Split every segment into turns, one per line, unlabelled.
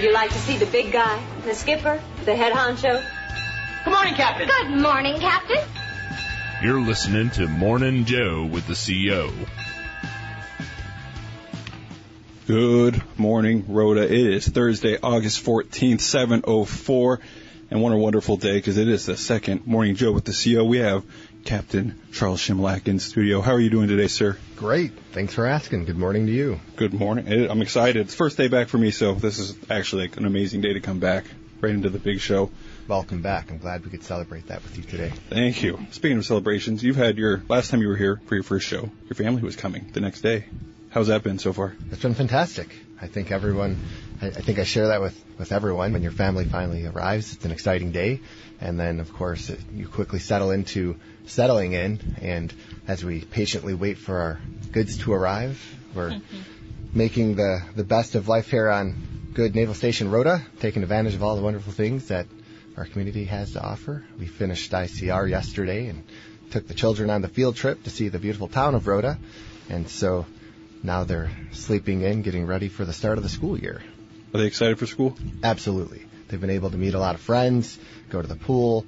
Would you like to see the big guy, the skipper, the head honcho?
Good morning, Captain.
Good morning, Captain.
You're listening to Morning Joe with the CO.
Good morning, Rota. It is Thursday, August 14th, 7:04. And what a wonderful day, because it is the second Morning Joe with the CO. We have Captain Charles Chmielak in studio. How are you doing today, sir?
Great. Thanks for asking. Good morning to you.
Good morning. I'm excited. It's the first day back for me, so this is actually like an amazing day to come back right into the big show.
Welcome back. I'm glad we could celebrate that with you today.
Thank you. Speaking of celebrations, you've had last time you were here for your first show, your family was coming the next day. How's that been so far?
It's been fantastic. I think I share that with everyone. When your family finally arrives, it's an exciting day. And then, of course, you quickly settling in. And as we patiently wait for our goods to arrive, we're making the best of life here on good Naval Station Rota, taking advantage of all the wonderful things that our community has to offer. We finished ICR yesterday and took the children on the field trip to see the beautiful town of Rota. And so now they're sleeping in, getting ready for the start of the school year.
Are they excited for school?
Absolutely. They've been able to meet a lot of friends, go to the pool,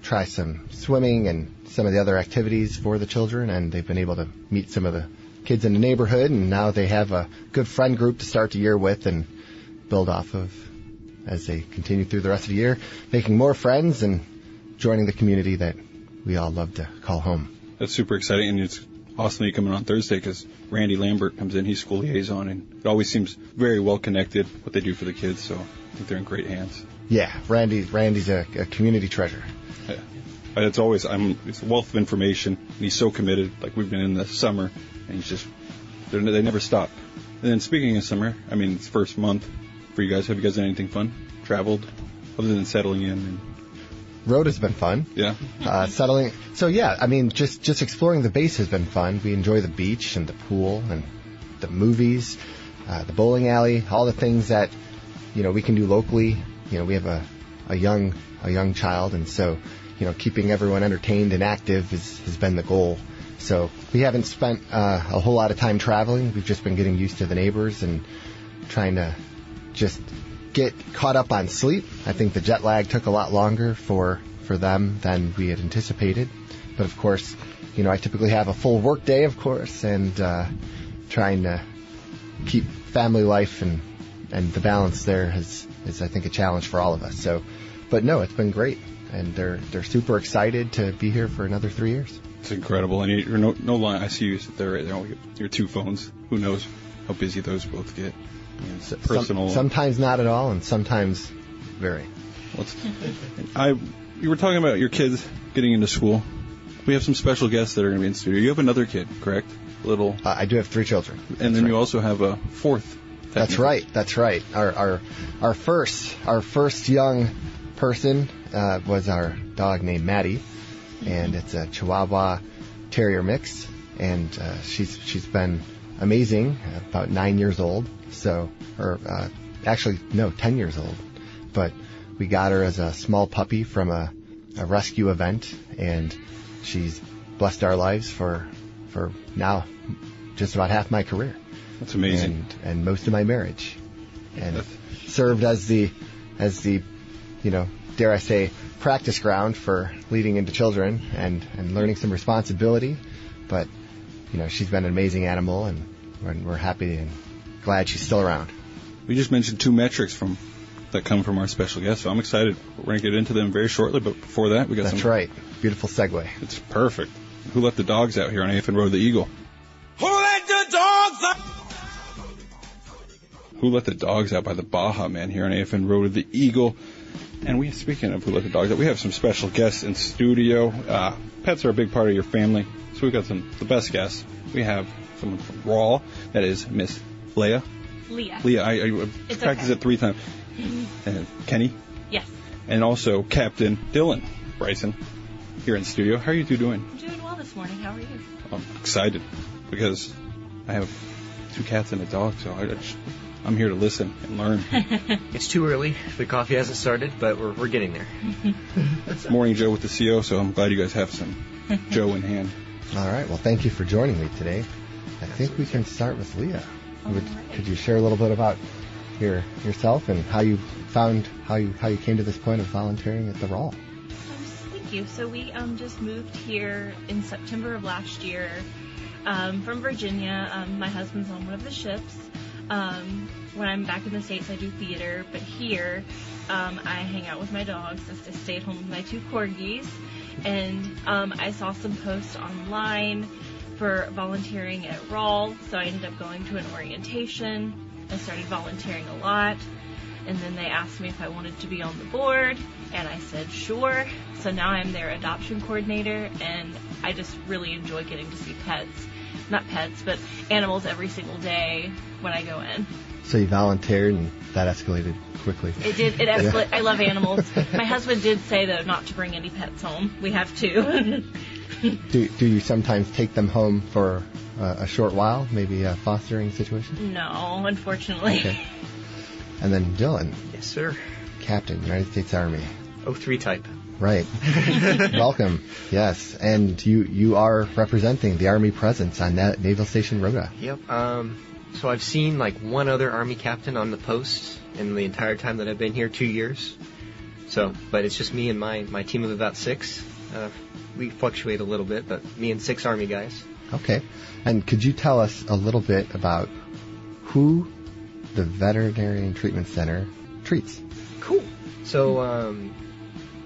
try some swimming and some of the other activities for the children, and they've been able to meet some of the kids in the neighborhood, and now they have a good friend group to start the year with and build off of as they continue through the rest of the year, making more friends and joining the community that we all love to call home.
That's super exciting, and it's awesome that you come in on Thursday because Randy Lambert comes in. He's school liaison, and it always seems very well connected what they do for the kids, so I think they're in great hands.
Yeah, Randy's a community treasure.
Yeah. It's a wealth of information, and he's so committed. Like, we've been in the summer, and they never stop. And then speaking of summer, it's first month for you guys. Have you guys done anything fun? Traveled? Other than settling in?
Road has been fun.
Yeah.
Settling. So yeah, just exploring the base has been fun. We enjoy the beach and the pool and the movies, the bowling alley, all the things that, we can do locally. We have a young child, and so, keeping everyone entertained and active has been the goal. So we haven't spent a whole lot of time traveling. We've just been getting used to the neighbors and trying to just get caught up on sleep. I think the jet lag took a lot longer for them than we had anticipated. But of course, I typically have a full work day, of course, and trying to keep family life and the balance there is I think a challenge for all of us. So, but no, it's been great, and they're super excited to be here for another 3 years.
It's incredible, and you're no lie. I see you sit there right there. Your two phones. Who knows how busy those both get? Personal.
Sometimes not at all, and sometimes very.
You were talking about your kids getting into school. We have some special guests that are going to be in studio. You have another kid, correct?
I do have 3 children.
And then you also have a fourth.
That's right. Our first young person was our dog named Maddie, and it's a Chihuahua Terrier mix, and she's been amazing. About 9 years old. 10 years old. But we got her as a small puppy from a rescue event, and she's blessed our lives for now just about half my career.
That's amazing.
And most of my marriage. And served as the dare I say, practice ground for leading into children and learning some responsibility. But, she's been an amazing animal, and we're happy and glad she's still around.
We just mentioned 2 metrics that come from our special guest, so I'm excited. We're going to get into them very shortly, but before that, we got
That's right. Beautiful segue.
It's perfect. Who let the dogs out here on AFN Rota, the Eagle?
Who let the dogs out?
Who Let the Dogs Out by the Baja Man here on AFN Rota, the Eagle. And speaking of Who Let the Dogs Out, we have some special guests in studio. Pets are a big part of your family, so we've got the best guests. We have someone from RAWL, that is Miss Leah.
Leah,
I practiced it 3 times. And Kenney.
Yes.
And also Captain Dylan Bryson here in studio. How are you two doing?
I'm doing well this morning. How are you?
I'm excited because I have 2 cats and a dog, so I'm here to listen and learn.
It's too early. The coffee hasn't started, but we're getting there.
Morning Joe with the CO, so I'm glad you guys have some Joe in hand.
All right. Well, thank you for joining me today. I think we can start with Leah. Could you share a little bit about yourself and how you found how you came to this point of volunteering at the RAWL.
Thank you. So we just moved here in September of last year from Virginia. My husband's on one of the ships. When I'm back in the States, I do theater, but here I hang out with my dogs. I stay at home with my 2 corgis, and I saw some posts online for volunteering at RAWL, so I ended up going to an orientation. I started volunteering a lot, and then they asked me if I wanted to be on the board, and I said sure. So now I'm their adoption coordinator, and I just really enjoy getting to see but animals every single day when I go in.
So you volunteered, and that escalated quickly.
It did. It escalated. Yeah. I love animals. My husband did say, though, not to bring any pets home. We have 2.
Do you sometimes take them home for a short while, maybe a fostering situation?
No, unfortunately.
Okay. And then Dylan.
Yes, sir.
Captain, United States Army.
03 type.
Right. Welcome. Yes. And you are representing the Army presence on Naval Station Rota.
Yep. So I've seen like one other Army captain on the post in the entire time that I've been here, 2 years. So, but it's just me and my team of about 6. We fluctuate a little bit, but me and 6 Army guys.
Okay. And could you tell us a little bit about who the Veterinarian Treatment Center treats?
Cool. So,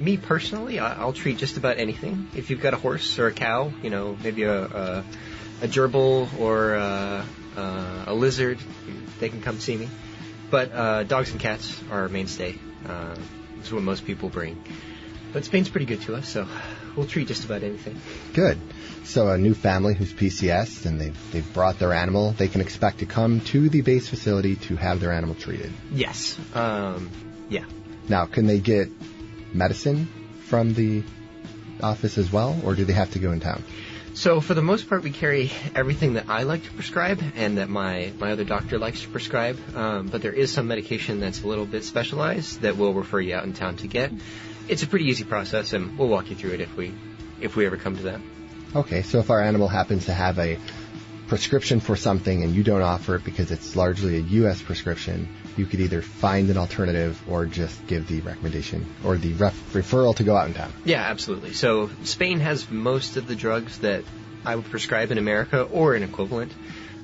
me personally, I'll treat just about anything. If you've got a horse or a cow, maybe a gerbil or a lizard, they can come see me. But dogs and cats are our mainstay. It's what most people bring. But Spain's pretty good to us, so we'll treat just about anything.
Good. So a new family who's PCS and they've brought their animal, they can expect to come to the base facility to have their animal treated.
Yes. Yeah.
Now, can they get medicine from the office as well, or do they have to go in town?
So for the most part, we carry everything that I like to prescribe and that my other doctor likes to prescribe. But there is some medication that's a little bit specialized that we'll refer you out in town to get. It's a pretty easy process, and we'll walk you through it if we ever come to that.
Okay, so if our animal happens to have a prescription for something and you don't offer it because it's largely a U.S. prescription, you could either find an alternative or just give the recommendation or the referral to go out in town.
Yeah, absolutely. So Spain has most of the drugs that I would prescribe in America or an equivalent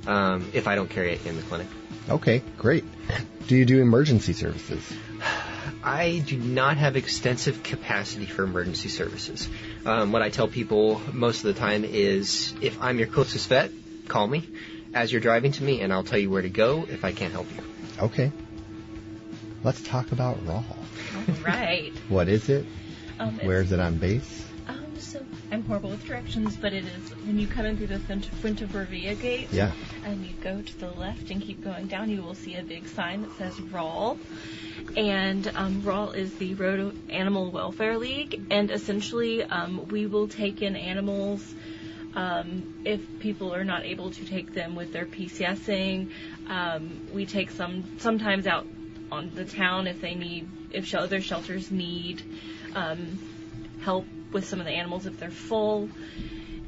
if I don't carry it in the clinic.
Okay, great. Do you do emergency services?
I do not have extensive capacity for emergency services. What I tell people most of the time is if I'm your closest vet, call me as you're driving to me, and I'll tell you where to go if I can't help you.
Okay. Let's talk about RAWL.
All right.
What is it? Where is it on base?
So I'm horrible with directions, but it is when you come in through the Fuenterrabía gate,
yeah,
and you go to the left and keep going down, you will see a big sign that says RAWL. And RAWL is the Road Animal Welfare League, and essentially we will take in animals if people are not able to take them with their PCSing. We take sometimes out on the town if other shelters need help with some of the animals if they're full.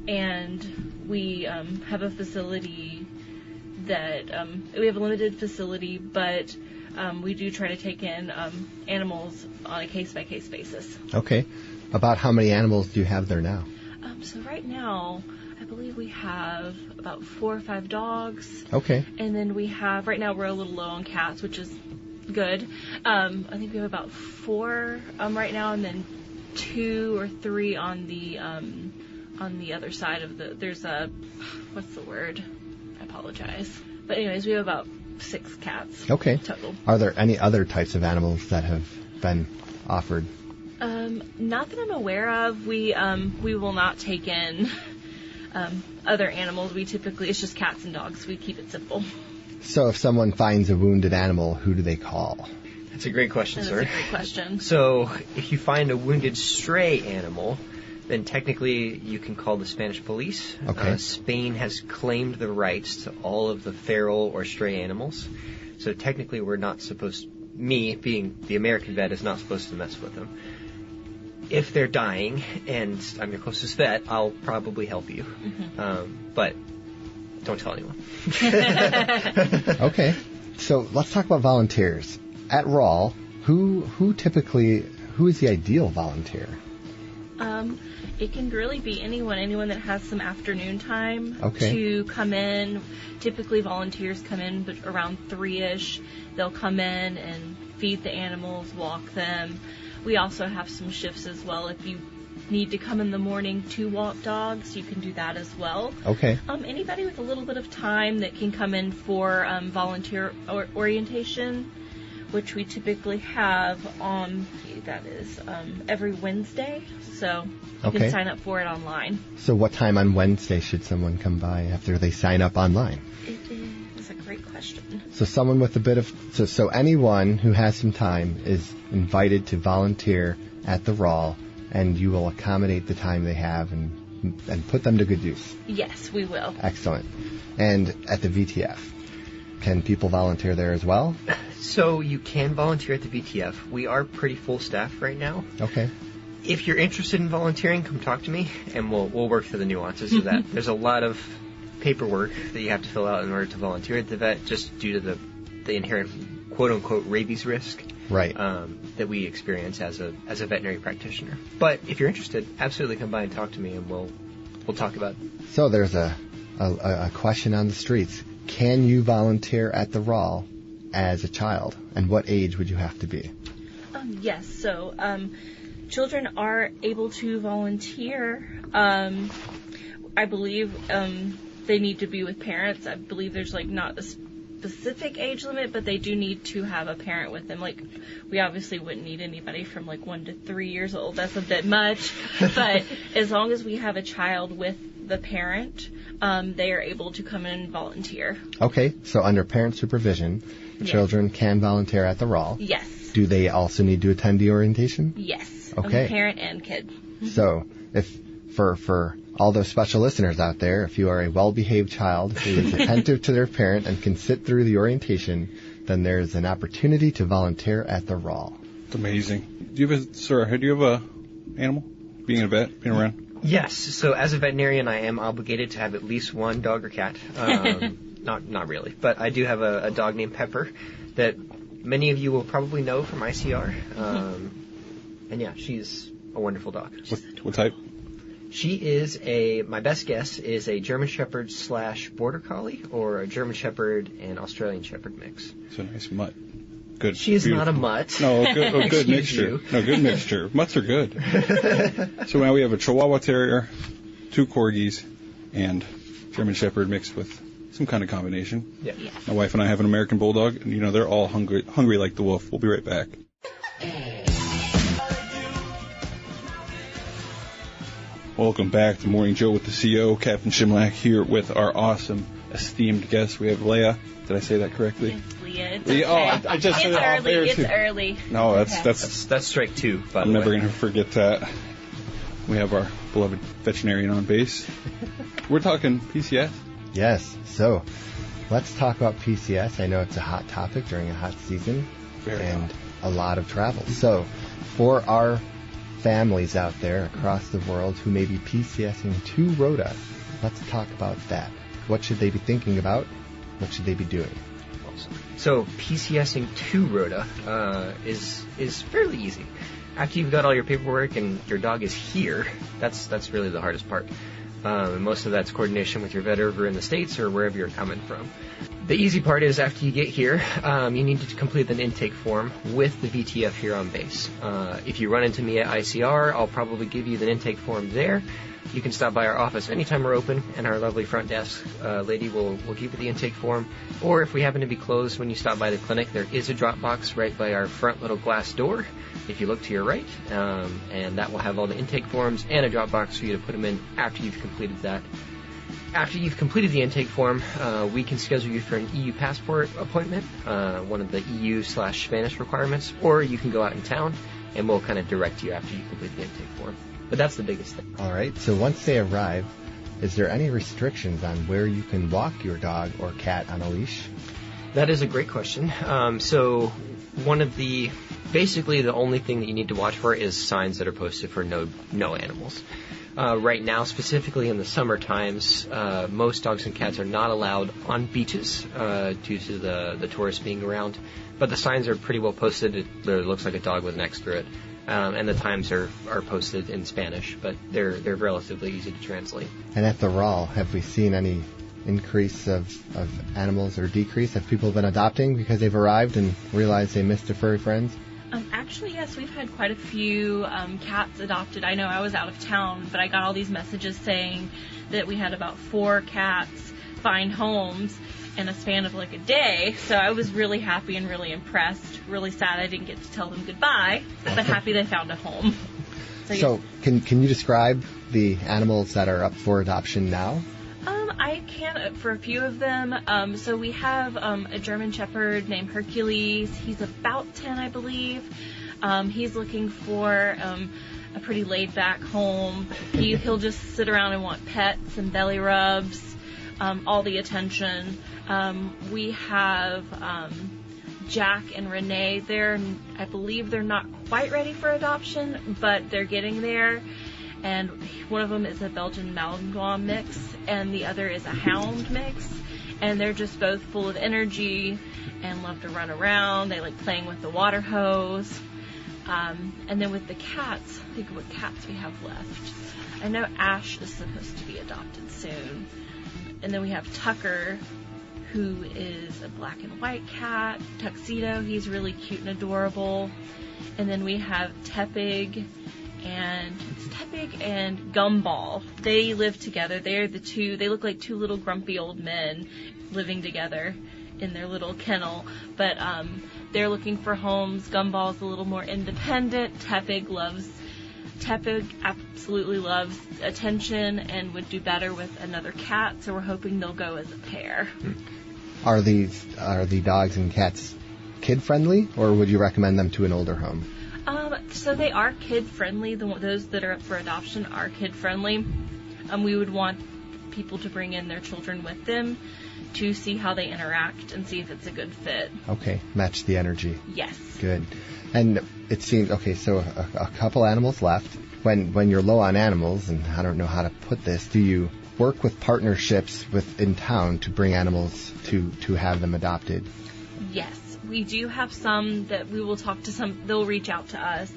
And we have a facility that we have a limited facility, but we do try to take in animals on a case-by-case basis.
Okay. About how many animals do you have there now?
So right now, I believe we have about 4 or 5 dogs.
Okay.
And then right now we're a little low on cats, which is good. I think we have about 4 right now, and then 2 or 3 on the other side of there's what's the word? I apologize. But anyways, we have about 6 cats.
Okay.
Total.
Are there any other types of animals that have been offered?
Not that I'm aware of. We will not take in other animals. It's just cats and dogs. We keep it simple.
So if someone finds a wounded animal, who do they call?
That's a great question, sir.
That's a great question.
So if you find a wounded stray animal, then technically you can call the Spanish police.
Okay.
Spain has claimed the rights to all of the feral or stray animals. So technically me being the American vet is not supposed to mess with them. If they're dying and I'm your closest vet, I'll probably help you.
Mm-hmm.
But don't tell anyone.
Okay. So let's talk about volunteers. At RAWL, who is the ideal volunteer?
It can really be anyone that has some afternoon time
Okay.
to come in. Typically volunteers come in around 3-ish. They'll come in and feed the animals, walk them. We also have some shifts as well. If you need to come in the morning to walk dogs, you can do that as well.
Okay.
Anybody with a little bit of time that can come in for volunteer orientation, which we typically have on, every Wednesday. So you
Okay.
can sign up for it online.
So what time on Wednesday should someone come by after they sign up online?
It is a great question.
So someone with a bit of so anyone who has some time is invited to volunteer at the RAWL, and you will accommodate the time they have and put them to good use.
Yes, we will.
Excellent. And at the VTF, can people volunteer there as well?
So you can volunteer at the VTF. We are pretty full staff right now.
Okay.
If you're interested in volunteering, come talk to me, and we'll work through the nuances of that. There's a lot of paperwork that you have to fill out in order to volunteer at the vet, just due to the inherent quote-unquote rabies risk
Right.
that we experience as a veterinary practitioner. But if you're interested, absolutely come by and talk to me, and we'll talk about it.
So there's a question on the streets. Can you volunteer at the RAWL as a child, and what age would you have to be?
Yes, so children are able to volunteer. I believe they need to be with parents. I believe there's not a specific age limit, but they do need to have a parent with them. We obviously wouldn't need anybody from 1 to 3 years old. That's a bit much. But as long as we have a child with the parent, they are able to come in and volunteer.
Okay, so under parent supervision,
Yes.
children can volunteer at the RAWL.
Yes.
Do they also need to attend the orientation?
Yes.
Okay.
Parent and kid.
So, if for all those special listeners out there, if you are a well-behaved child who is attentive to their parent and can sit through the orientation, then there's an opportunity to volunteer at the RAWL.
It's amazing. Do you have a animal? Being a vet, being around?
Yes. So as a veterinarian, I am obligated to have at least one dog or cat. Not really, but I do have a dog named Pepper that many of you will probably know from ICR. And yeah, she's a wonderful dog.
What type?
She is my best guess is a German Shepherd / Border Collie, or a German Shepherd and Australian Shepherd mix.
It's a nice mutt. Good.
She is
beautiful.
not a mutt.
No, good
Excuse
mixture.
you.
No, good mixture. Mutts are good. So now we have a Chihuahua Terrier, 2 Corgis, and German Shepherd mixed with some kind of combination.
Yeah.
My wife and I have an American Bulldog, and they're all hungry like the wolf. We'll be right back. Welcome back to Morning Joe with the CO, Captain Chmielak, here with our awesome, esteemed guest. We have Leah. Did I say that correctly?
It's Leah. It's
Leah.
okay.
Oh, I just said
It's
it off
early.
air,
It's
too.
early.
No, that's
That's strike 2, by
I'm
the
never
way.
going to forget that. We have our beloved veterinarian on base. We're talking PCS.
Yes, so let's talk about PCS. I know it's a hot topic during a hot season and a lot of travel. So for our families out there across the world who may be PCSing to Rota, let's talk about that. What should they be thinking about? What should they be doing?
So PCSing to Rota is fairly easy. After you've got all your paperwork and your dog is here, that's really the hardest part. Most of that's coordination with your vet over in the States or wherever you're coming from. The easy part is after you get here, you need to complete an intake form with the VTF here on base. If you run into me at ICR, I'll probably give you the intake form there. You can stop by our office anytime we're open, and our lovely front desk lady will give you the intake form. Or if we happen to be closed when you stop by the clinic, there is a drop box right by our front little glass door. If you look to your right, and that will have all the intake forms and a drop box for you to put them in after you've completed that. After you've completed the intake form, we can schedule you for an EU passport appointment, one of the EU/Spanish requirements, or you can go out in town, and we'll kind of direct you after you complete the intake form. But that's the biggest thing.
All right, so once they arrive, is there any restrictions on where you can walk your dog or cat on a leash?
That is a great question. So basically the only thing that you need to watch for is signs that are posted for no animals. Right now, specifically in the summer times, most dogs and cats are not allowed on beaches due to the tourists being around. But the signs are pretty well posted. It literally looks like a dog with an X through it. And the times are posted in Spanish, but they're relatively easy to translate.
And at the RAWL, have we seen any increase of animals or decrease? Have people been adopting because they've arrived and realized they missed their furry friends?
Actually, yes, we've had quite a few cats adopted. I know I was out of town, but I got all these messages saying that we had about 4 cats find homes in a span of like a day. So I was really happy and really impressed. Really sad I didn't get to tell them goodbye, but happy they found a home.
So can you describe the animals that are up for adoption now?
I can for a few of them. So we have a German Shepherd named Hercules. He's about 10, I believe. He's looking for a pretty laid-back home. He'll just sit around and want pets and belly rubs, all the attention. We have Jack and Renee. I believe they're not quite ready for adoption, but they're getting there. And one of them is a Belgian Malinois mix, and the other is a Hound mix. And they're just both full of energy and love to run around. They like playing with the water hose. And then with the cats, think of what cats we have left. I know Ash is supposed to be adopted soon. And then we have Tucker, who is a black and white cat. Tuxedo, he's really cute and adorable. And then we have Tepig and Gumball. They live together. They look like 2 little grumpy old men living together in their little kennel. But they're looking for homes. Gumball's a little more independent. Tepig absolutely loves attention and would do better with another cat, so we're hoping they'll go as a pair.
Are the dogs and cats kid-friendly, or would you recommend them to an older home?
So they are kid-friendly. Those that are up for adoption are kid-friendly. We would want people to bring in their children with them to see how they interact and see if it's a good fit. Okay,
match the energy.
Yes.
Good. And it seems, so a couple animals left. When you're low on animals, and I don't know how to put this, do you work with partnerships in town to bring animals to have them adopted?
Yes. We do have some that we will talk to they'll reach out to us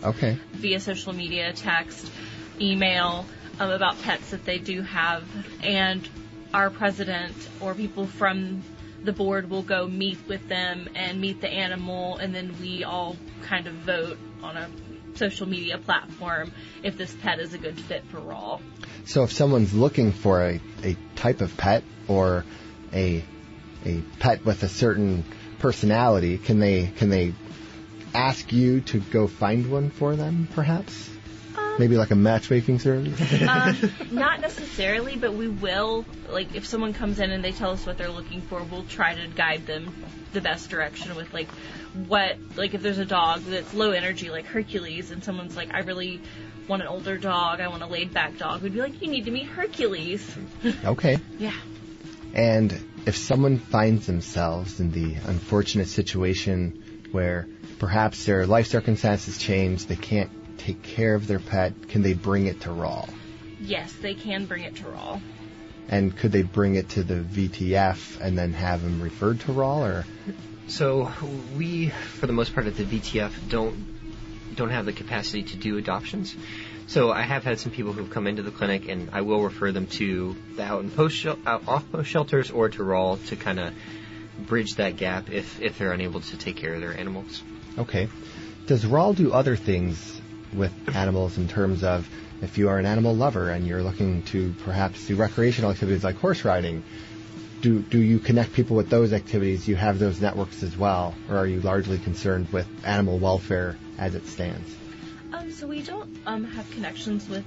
via social media, text, email, about pets that they do have. And our president or people from the board will go meet with them and meet the animal, and then we all kind of vote on a social media platform if this pet is a good fit for RAWL.
So if someone's looking for a type of pet or a pet with a certain personality, can they ask you to go find one for them, perhaps? Maybe like a matchmaking service?
Not necessarily, but we will. Like, if someone comes in and they tell us what they're looking for, we'll try to guide them the best direction with, if there's a dog that's low energy, like Hercules, and someone's like, I really want an older dog, I want a laid-back dog, we'd be like, you need to meet Hercules.
Okay.
Yeah.
And if someone finds themselves in the unfortunate situation where perhaps their life circumstances change, they can't take care of their pet, can they bring it to RAWL?
Yes, they can bring it to RAWL.
And could they bring it to the VTF and then have them referred to RAWL, or?
So we, for the most part at the VTF, don't have the capacity to do adoptions. So I have had some people who've come into the clinic, and I will refer them to the off-post shelters or to RAWL to kind of bridge that gap if they're unable to take care of their animals.
Okay. Does RAWL do other things with animals in terms of if you are an animal lover and you're looking to perhaps do recreational activities like horse riding, do you connect people with those activities? Do you have those networks as well, or are you largely concerned with animal welfare as it stands?
So we don't have connections with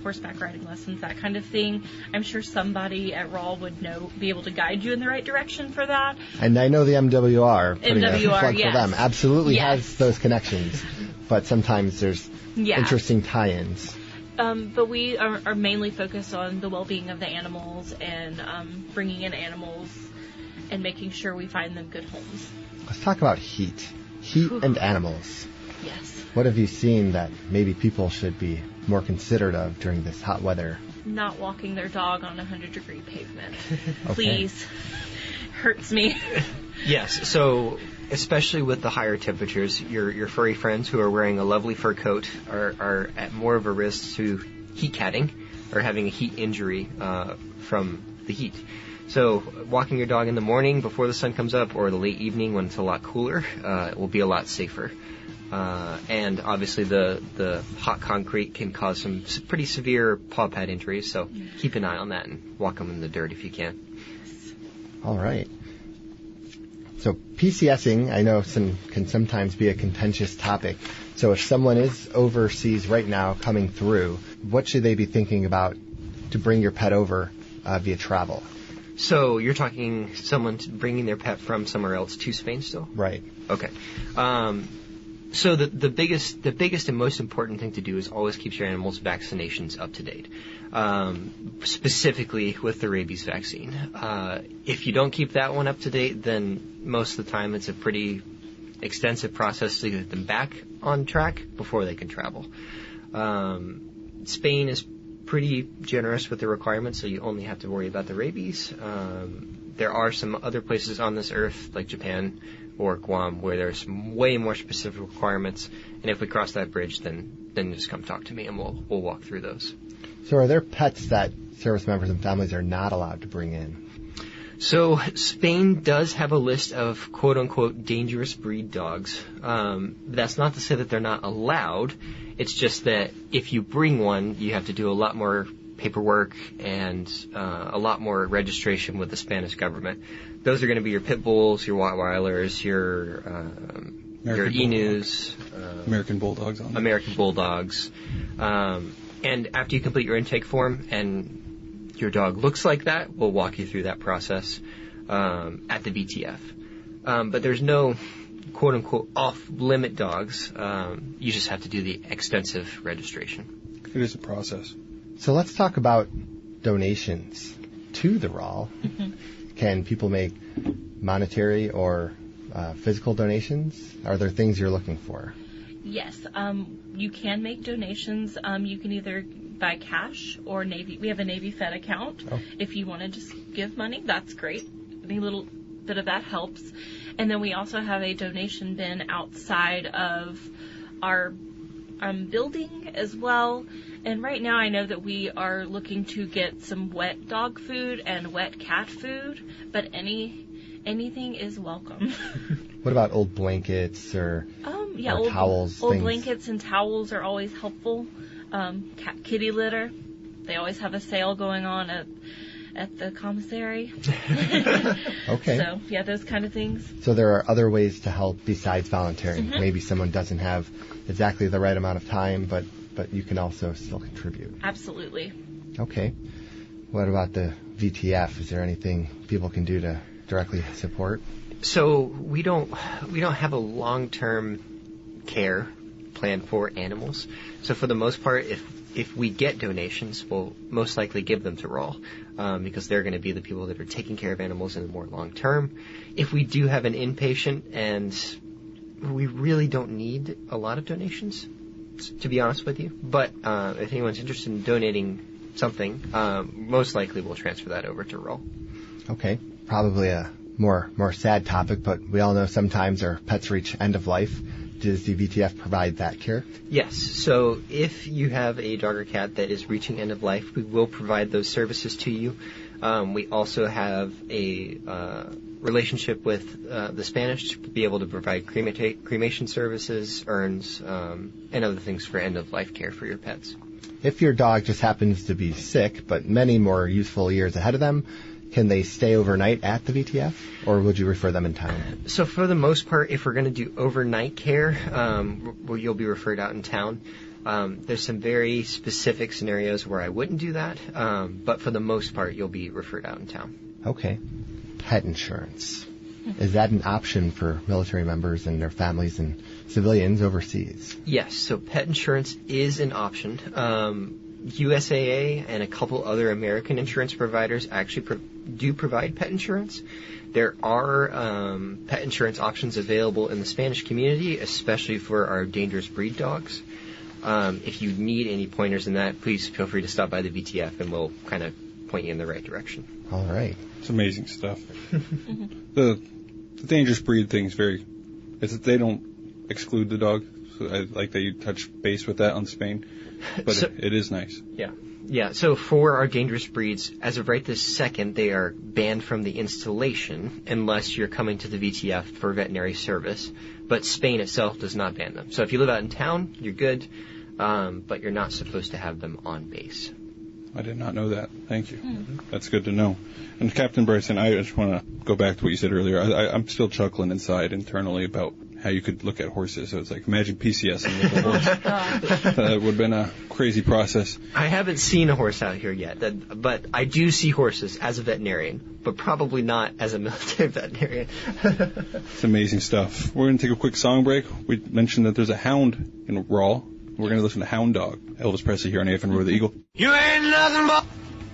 horseback riding lessons, that kind of thing. I'm sure somebody at RAWL would be able to guide you in the right direction for that.
And I know the MWR, putting a plug
yes.
for them, absolutely
yes.
has those connections. But sometimes there's interesting tie-ins.
But we are mainly focused on the well-being of the animals and bringing in animals and making sure we find them good homes.
Let's talk about heat and animals.
Yes.
What have you seen that maybe people should be more considerate of during this hot weather?
Not walking their dog on 100-degree pavement.
Okay.
Please. Hurts me.
Yes, so especially with the higher temperatures, your furry friends who are wearing a lovely fur coat are at more of a risk to heat catting or having a heat injury from the heat. So walking your dog in the morning before the sun comes up or the late evening when it's a lot cooler will be a lot safer. And obviously the hot concrete can cause some pretty severe paw pad injuries, so keep an eye on that and walk them in the dirt if you can.
All right. So PCSing, I know can sometimes be a contentious topic. So if someone is overseas right now coming through, what should they be thinking about to bring your pet over via travel?
So you're talking someone bringing their pet from somewhere else to Spain still?
Right.
Okay. So the biggest and most important thing to do is always keep your animals' vaccinations up to date, specifically with the rabies vaccine. If you don't keep that one up to date, then most of the time it's a pretty extensive process to get them back on track before they can travel. Spain is pretty generous with the requirements, so you only have to worry about the rabies. There are some other places on this earth, like Japan or Guam, where there's way more specific requirements. And if we cross that bridge, then just come talk to me, and we'll walk through those.
So are there pets that service members and families are not allowed to bring in?
So Spain does have a list of quote-unquote dangerous breed dogs. That's not to say that they're not allowed. It's just that if you bring one, you have to do a lot more paperwork and a lot more registration with the Spanish government. Those are going to be your pit bulls, your Rottweilers, your Enus,
American Bulldogs.
American Bulldogs. And after you complete your intake form and your dog looks like that, we'll walk you through that process at the VTF. But there's no quote-unquote off-limit dogs. You just have to do the extensive registration.
It is a process.
So let's talk about donations to the RAWL.
Mm-hmm.
Can people make monetary or physical donations? Are there things you're looking for?
Yes, you can make donations. You can either buy cash or Navy. We have a Navy Fed account.
Oh.
If you want to just give money, that's great. Any little bit of that helps. And then we also have a donation bin outside of our building as well. And right now I know that we are looking to get some wet dog food and wet cat food, but anything is welcome.
What about old blankets or
old
towels?
Old
things?
blankets and towels are always helpful. Kitty litter. They always have a sale going on at the commissary.
Okay.
So, yeah, those kind of things.
So there are other ways to help besides volunteering.
Mm-hmm.
Maybe someone doesn't have exactly the right amount of time, but you can also still contribute.
Absolutely.
Okay. What about the VTF? Is there anything people can do to directly support?
So we don't have a long-term care plan for animals. So for the most part, if we get donations, we'll most likely give them to RAWL because they're going to be the people that are taking care of animals in the more long term. If we do have an inpatient, and we really don't need a lot of donations, to be honest with you. But if anyone's interested in donating something, most likely we'll transfer that over to RAWL.
Okay. Probably a more sad topic, but we all know sometimes our pets reach end of life. Does the VTF provide that care?
Yes. So if you have a dog or cat that is reaching end of life, we will provide those services to you. We also have a relationship with the Spanish to be able to provide cremation services, urns, and other things for end of life care for your pets.
If your dog just happens to be sick, but many more useful years ahead of them, can they stay overnight at the VTF, or would you refer them in town?
So for the most part, if we're going to do overnight care, you'll be referred out in town. There's some very specific scenarios where I wouldn't do that, but for the most part, you'll be referred out in town.
Okay. Pet insurance. Is that an option for military members and their families and civilians overseas?
Yes, so pet insurance is an option. USAA and a couple other American insurance providers actually do provide pet insurance. There are pet insurance options available in the Spanish community, especially for our dangerous breed dogs. If you need any pointers in that, please feel free to stop by the VTF and we'll kind of point you in the right direction.
All right.
It's amazing stuff. The dangerous breed thing is they don't exclude the dog. So I like that you touch base with that on Spain, but it is nice.
Yeah, so for our dangerous breeds, as of right this second, they are banned from the installation unless you're coming to the VTF for veterinary service. But Spain itself does not ban them. So if you live out in town, you're good, but you're not supposed to have them on base.
I did not know that. Thank you. That's good to know. And Captain Bryson, I just want to go back to what you said earlier. I'm still chuckling inside internally about how you could look at horses. So it's like, imagine PCS and look at a horse. That would have been a crazy process.
I haven't seen a horse out here yet, but I do see horses as a veterinarian, but probably not as a military veterinarian.
It's amazing stuff. We're going to take a quick song break. We mentioned that there's a hound in RAWL. We're going to listen to Hound Dog, Elvis Presley here on AFN Rota, the Eagle.
You ain't nothing but...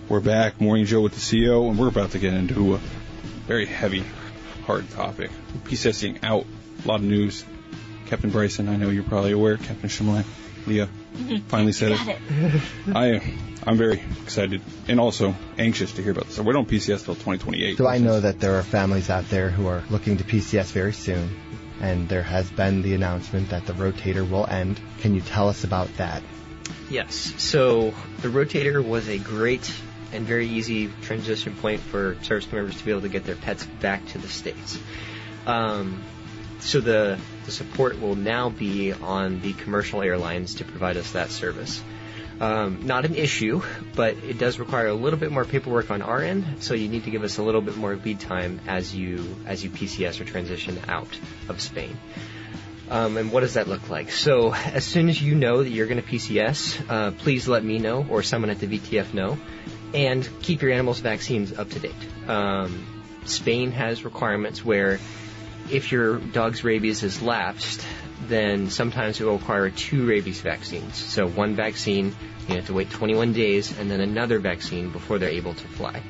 We're back, Morning Joe with the CO, and we're about to get into a very heavy, hard topic. PCSing out, a lot of news. Captain Bryson, I know you're probably aware. Captain Chmielak, Leah, finally said it. I'm very excited and also anxious to hear about this. So we don't PCS till 2028.
So I know that there are families out there who are looking to PCS very soon, and there has been the announcement that the rotator will end. Can you tell us about that?
Yes, so the rotator was a great and very easy transition point for service members to be able to get their pets back to the States. So the support will now be on the commercial airlines to provide us that service. Not an issue, but it does require a little bit more paperwork on our end, so you need to give us a little bit more lead time as you PCS or transition out of Spain. And what does that look like? So as soon as you know that you're going to PCS, please let me know or someone at the VTF know, and keep your animals' vaccines up to date. Spain has requirements where if your dog's rabies is lapsed, then sometimes it will require 2 rabies vaccines. So one vaccine, you have to wait 21 days, and then another vaccine before they're able to fly.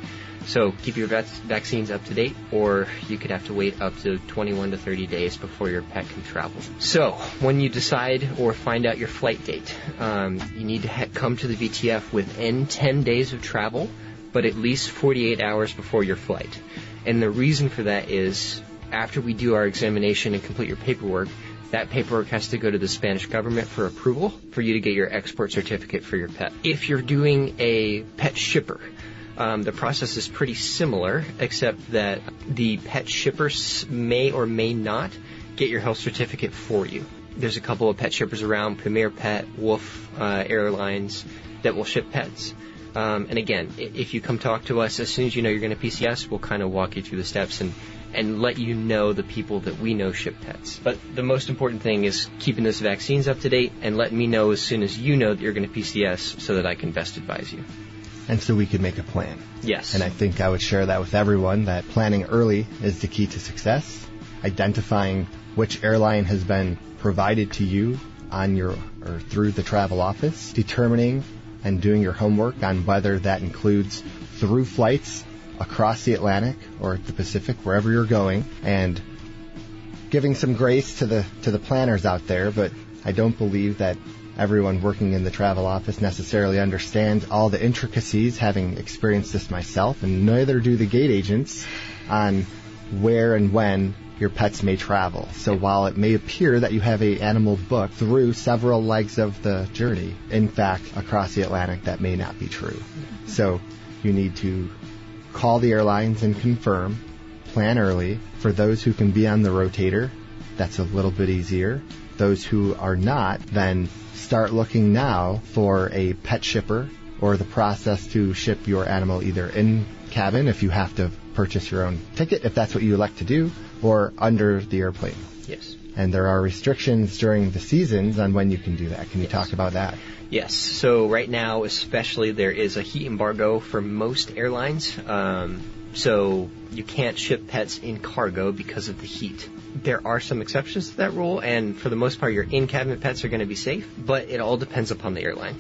So keep your vaccines up to date, or you could have to wait up to 21 to 30 days before your pet can travel. So when you decide or find out your flight date, you need to come to the VTF within 10 days of travel, but at least 48 hours before your flight. And the reason for that is after we do our examination and complete your paperwork, that paperwork has to go to the Spanish government for approval for you to get your export certificate for your pet. If you're doing a pet shipper, the process is pretty similar, except that the pet shippers may or may not get your health certificate for you. There's a couple of pet shippers around, Premier Pet, Wolf Airlines, that will ship pets. And again, if you come talk to us, as soon as you know you're going to PCS, we'll kind of walk you through the steps and let you know the people that we know ship pets. But the most important thing is keeping those vaccines up to date and letting me know as soon as you know that you're going to PCS so that I can best advise you.
And so we could make a plan.
Yes.
And I think I would share that with everyone, that planning early is the key to success. Identifying which airline has been provided to you on your or through the travel office. Determining and doing your homework on whether that includes through flights across the Atlantic or the Pacific, wherever you're going, and giving some grace to the planners out there, but I don't believe that everyone working in the travel office necessarily understands all the intricacies, having experienced this myself, and neither do the gate agents on where and when your pets may travel. So while it may appear that you have an animal booked through several legs of the journey, in fact, across the Atlantic, that may not be true. So you need to call the airlines and confirm, plan early. For those who can be on the rotator, that's a little bit easier. Those who are not, then start looking now for a pet shipper or the process to ship your animal either in cabin if you have to purchase your own ticket, if that's what you elect to do, or under the airplane.
Yes.
And there are restrictions during the seasons on when you can do that. Can you talk about that?
Yes. So right now, especially, there is a heat embargo for most airlines. So you can't ship pets in cargo because of the heat. There are some exceptions to that rule, and for the most part, your in-cabin pets are going to be safe, but it all depends upon the airline,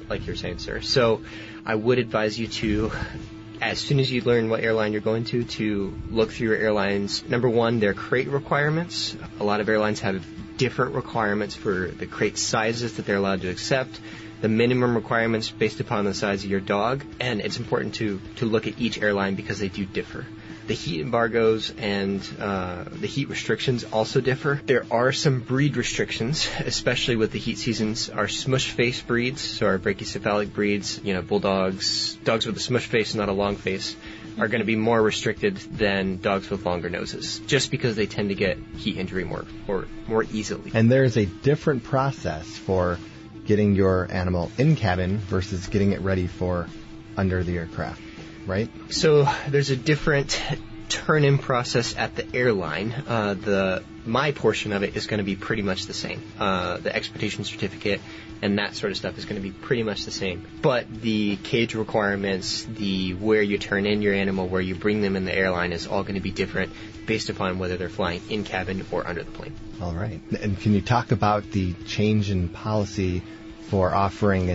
like you're saying, sir. So I would advise you to as soon as you learn what airline you're going to look through your airlines. Number one, their crate requirements. A lot of airlines have different requirements for the crate sizes that they're allowed to accept, the minimum requirements based upon the size of your dog, and it's important to look at each airline because they do differ. The heat embargoes and the heat restrictions also differ. There are some breed restrictions, especially with the heat seasons. Our smush face breeds, so our brachycephalic breeds, bulldogs, dogs with a smush face and not a long face, are going to be more restricted than dogs with longer noses, just because they tend to get heat injury more easily.
And there's a different process for getting your animal in cabin versus getting it ready for under the aircraft, right?
So there's a different turn-in process at the airline. My portion of it is going to be pretty much the same. The expedition certificate and that sort of stuff is going to be pretty much the same. But the cage requirements, where you turn in your animal, where you bring them in the airline is all going to be different based upon whether they're flying in cabin or under the plane.
All right. And can you talk about the change in policy for offering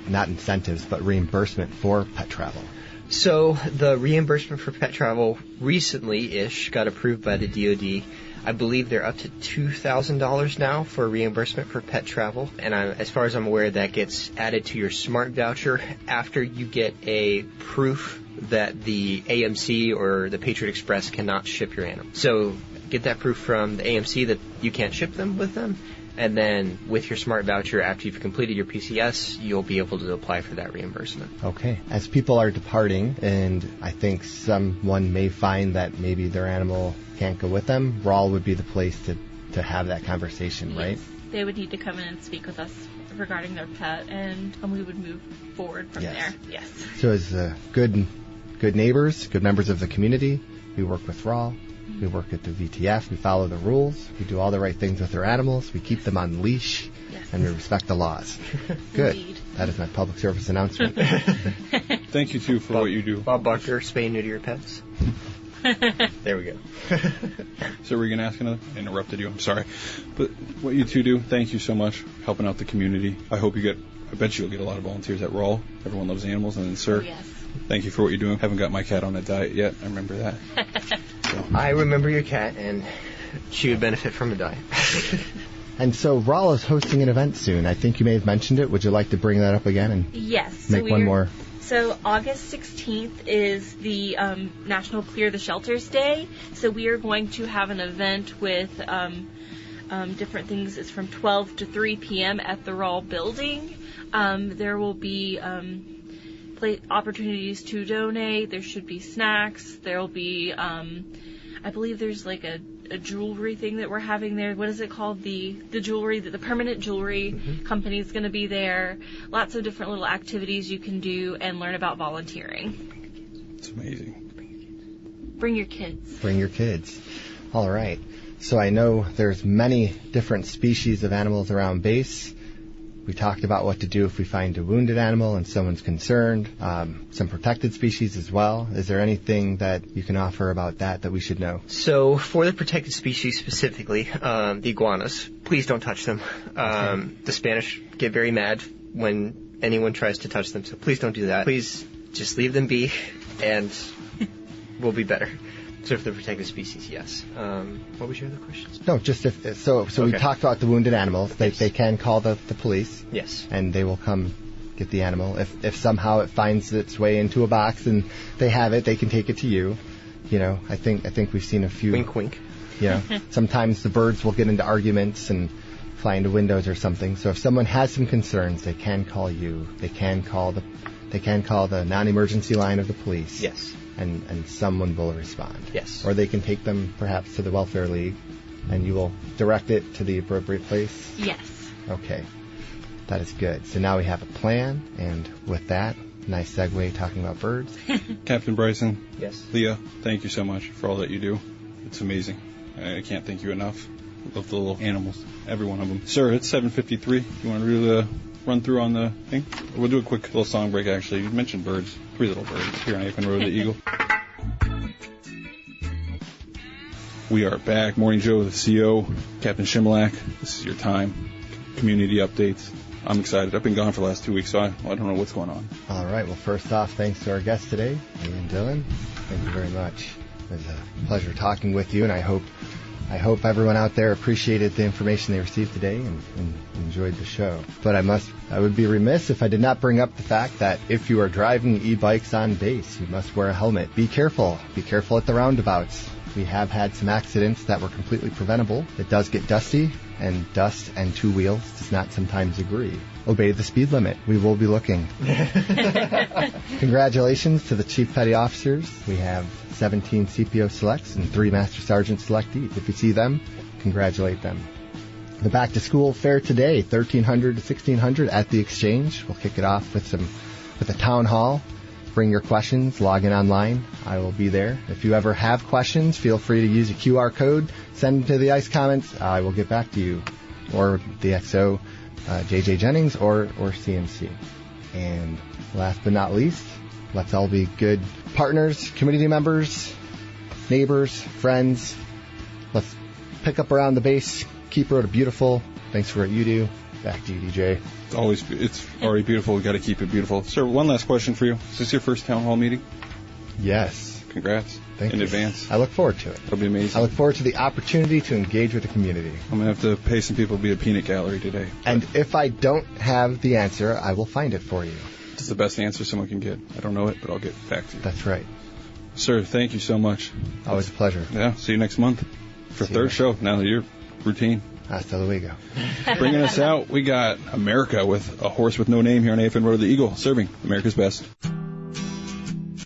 not incentives, but reimbursement for pet travel?
So the reimbursement for pet travel recently-ish got approved by the DoD. I believe they're up to $2,000 now for reimbursement for pet travel. And as far as I'm aware, that gets added to your SMART voucher after you get a proof that the AMC or the Patriot Express cannot ship your animal. So get that proof from the AMC that you can't ship them with them. And then with your SMART voucher, after you've completed your PCS, you'll be able to apply for that reimbursement.
Okay. As people are departing, and I think someone may find that maybe their animal can't go with them, RAWL would be the place to have that conversation, right?
Yes. They would need to come in and speak with us regarding their pet, and we would move forward from there. Yes.
So as good neighbors, good members of the community, we work with RAWL. We work at the VTF. We follow the rules. We do all the right things with our animals. We keep them on leash, and we respect the laws. Good.
Indeed.
That is my public service announcement.
Thank you, too, for what you do.
Bob Barker, spay neuter your pets. There we go.
So were you going to ask another? I interrupted you. I'm sorry. But what you two do, thank you so much, helping out the community. I bet you'll get a lot of volunteers at RAWL. Everyone loves animals. And then, sir,
yes.
Thank you for what you're doing. Haven't got my cat on a diet yet. I remember that. So.
I remember your cat, and she would benefit from a diet.
And so RAWL is hosting an event soon. I think you may have mentioned it. Would you like to bring that up again and make one more?
So August 16th is the National Clear the Shelters Day. So we are going to have an event with different things. It's from 12 to 3 p.m. at the RAWL building. There will be opportunities to donate. There should be snacks. There will be, I believe there's like a jewelry thing that we're having there. What is it called? The jewelry, the permanent jewelry company is going to be there. Lots of different little activities you can do and learn about volunteering.
It's amazing.
Bring your kids.
Bring your kids. All right. So I know there's many different species of animals around base. We talked about what to do if we find a wounded animal and someone's concerned, some protected species as well. Is there anything that you can offer about that we should know?
So for the protected species specifically, the iguanas, please don't touch them. The Spanish get very mad when anyone tries to touch them, so please don't do that. Please just leave them be, and we'll be better. So if they're protected species, yes. What was your other questions?
No, just if so. Okay. We talked about the wounded animals. They can call the police.
Yes.
And they will come get the animal. If somehow it finds its way into a box and they have it, they can take it to you. I think we've seen a few.
Wink, wink.
Sometimes the birds will get into arguments and fly into windows or something. So if someone has some concerns, they can call you. They can call the non-emergency line of the police.
Yes.
And someone will respond.
Yes.
Or they can take them perhaps to the Welfare League, and you will direct it to the appropriate place?
Yes.
Okay. That is good. So now we have a plan, and with that, nice segue talking about birds.
Captain Bryson.
Yes.
Leah, thank you so much for all that you do. It's amazing. I can't thank you enough. I love the little animals, every one of them. Sir, it's 7:53. You want to do the run through on the thing? We'll do a quick little song break, actually. You mentioned birds. 3 little birds here on AFN Rota, the Eagle. We are back. Morning Joe with the CO, Captain Chmielak. This is your time. Community updates. I'm excited. I've been gone for the last 2 weeks, so I don't know what's going on.
All right. Well, first off, thanks to our guest today, Leah and Dylan. Thank you very much. It was a pleasure talking with you, and I hope everyone out there appreciated the information they received today and enjoyed the show. But I would be remiss if I did not bring up the fact that if you are driving e-bikes on base, you must wear a helmet. Be careful. Be careful at the roundabouts. We have had some accidents that were completely preventable. It does get dusty, and dust and two wheels does not sometimes agree. Obey the speed limit. We will be looking. Congratulations to the Chief Petty Officers. We have 17 CPO selects and 3 Master Sergeant selectees. If you see them, congratulate them. The back to school fair today, 1300 to 1600 at the Exchange. We'll kick it off with a town hall. Bring your questions, log in online. I will be there. If you ever have questions, feel free to use a QR code, send them to the ICE comments. I will get back to you, or the XO, JJ Jennings, or CMC. And last but not least, let's all be good partners, community members, neighbors, friends. Let's pick up around the base, keep Rota beautiful. Thanks for what you do. Back to you, DJ.
It's already beautiful. We've got to keep it beautiful. Sir, one last question for you. Is this your first town hall meeting?
Yes.
Congrats.
Thank you.
In advance.
I look forward to it.
It'll be amazing.
I look forward to the opportunity to engage with the community.
I'm going to have to pay some people to be a peanut gallery today.
And if I don't have the answer, I will find it for you.
It's the best answer someone can get. I don't know it, but I'll get back to you.
That's right.
Sir, thank you so much.
Always a pleasure.
Yeah, see you next month for third show. Now that you're routine.
Hasta luego.
Bringing us out, we got America with a horse with no name here on AFN Rota, the Eagle, serving America's best.